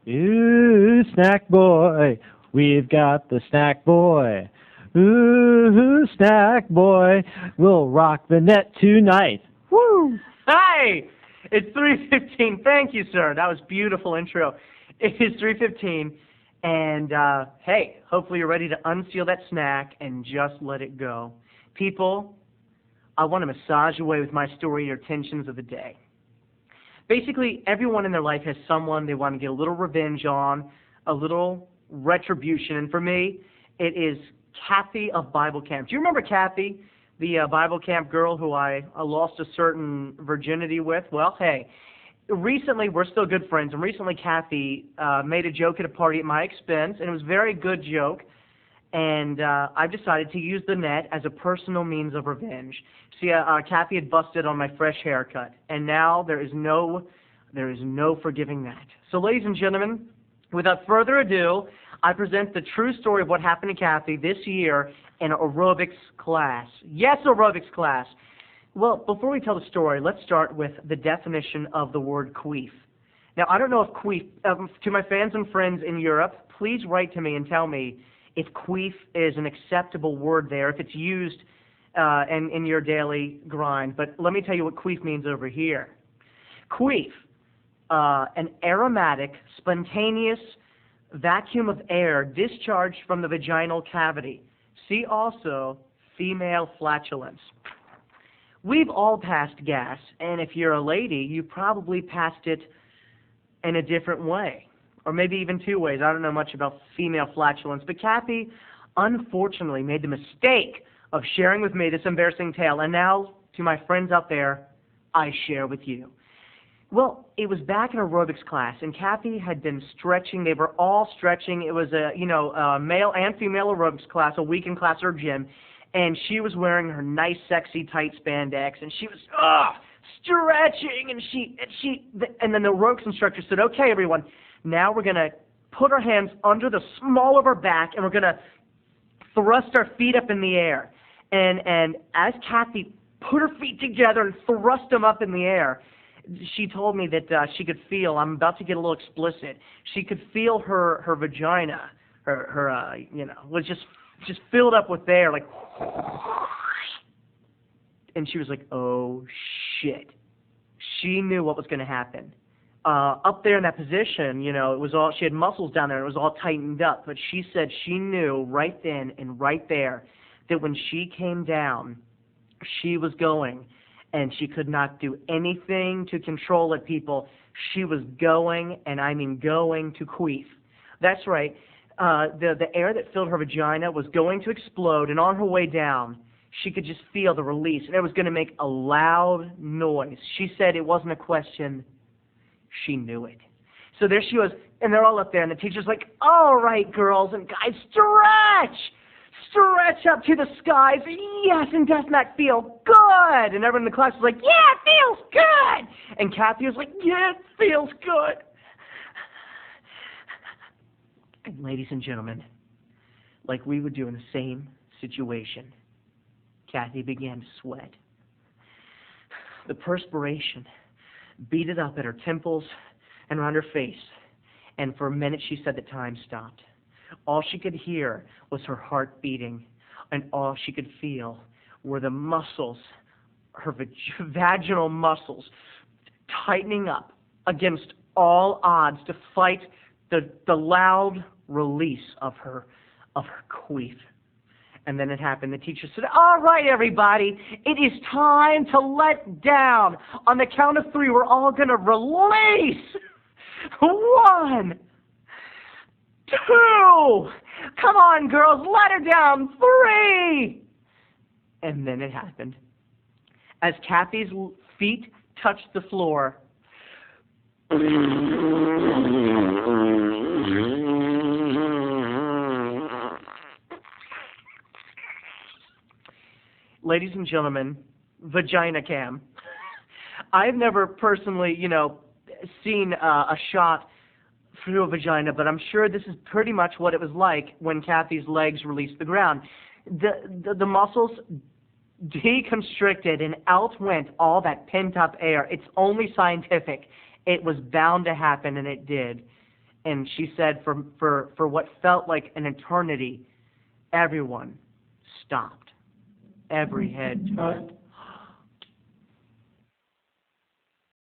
Ooh, snack boy, we've got the snack boy. Ooh, snack boy, we'll rock the net tonight. Woo! Hi! It's 3:15. Thank you, sir. That was beautiful intro. It is 3:15, and hey, hopefully you're ready to unseal that snack and just let it go. People, I want to massage away with my story your tensions of the day. Basically, everyone in their life has someone they want to get a little revenge on, a little retribution. And for me, it is Kathy of Bible Camp. Do you remember Kathy, the Bible Camp girl who I lost a certain virginity with? Well, hey, recently we're still good friends, and recently Kathy made a joke at a party at my expense, and it was a very good joke. And I've decided to use the net as a personal means of revenge. See, Kathy had busted on my fresh haircut, and now there is no forgiving that. So, ladies and gentlemen, without further ado, I present the true story of what happened to Kathy this year in aerobics class. Yes, aerobics class. Well, before we tell the story, let's start with the definition of the word queef. Now, I don't know if queef, to my fans and friends in Europe, please write to me and tell me if queef is an acceptable word there, if it's used in your daily grind. But let me tell you what queef means over here. Queef, an aromatic, spontaneous vacuum of air discharged from the vaginal cavity. See also female flatulence. We've all passed gas, and if you're a lady, you probably passed it in a different way. Or maybe even two ways. I don't know much about female flatulence. But Kathy, unfortunately, made the mistake of sharing with me this embarrassing tale. And now, to my friends out there, I share with you. Well, it was back in aerobics class, and Kathy had been stretching. They were all stretching. It was a male and female aerobics class, a weekend class or gym. And she was wearing her nice, sexy, tight spandex, and she was stretching. And then the aerobics instructor said, "Okay, everyone. Now we're going to put our hands under the small of our back, and we're going to thrust our feet up in the air." And as Kathy put her feet together and thrust them up in the air, she told me that she could feel, I'm about to get a little explicit, she could feel her vagina, was just filled up with air, like, and she was like, oh, shit. She knew what was going to happen. Up there in that position, it was all, she had muscles down there, and it was all tightened up. But she said she knew right then and right there that when she came down, she was going, and she could not do anything to control it, people. She was going, and I mean going to queef. That's right. The air that filled her vagina was going to explode, and on her way down, she could just feel the release, and it was going to make a loud noise. She said it wasn't a question. She knew it. So there she was, and they're all up there, and the teacher's like, all right, girls and guys, stretch! Stretch up to the skies. Yes, and doesn't that feel good? And everyone in the class was like, yeah, it feels good! And Kathy was like, yeah, it feels good. And ladies and gentlemen, like we would do in the same situation, Kathy began to sweat. The perspiration beaded up at her temples and around her face, and for a minute she said the time stopped. All she could hear was her heart beating, and all she could feel were the muscles, her vaginal muscles, tightening up against all odds to fight the loud release of her queef. And then it happened. The teacher said, all right, everybody, it is time to let down. On the count of 3, we're all going to release. 1, 2, come on, girls, let her down. 3. And then it happened. As Kathy's feet touched the floor, ladies and gentlemen, vagina cam. I've never personally, seen a shot through a vagina, but I'm sure this is pretty much what it was like when Kathy's legs released the ground. The muscles deconstricted, and out went all that pent-up air. It's only scientific. It was bound to happen, and it did. And she said for what felt like an eternity, everyone stopped. Every head turned.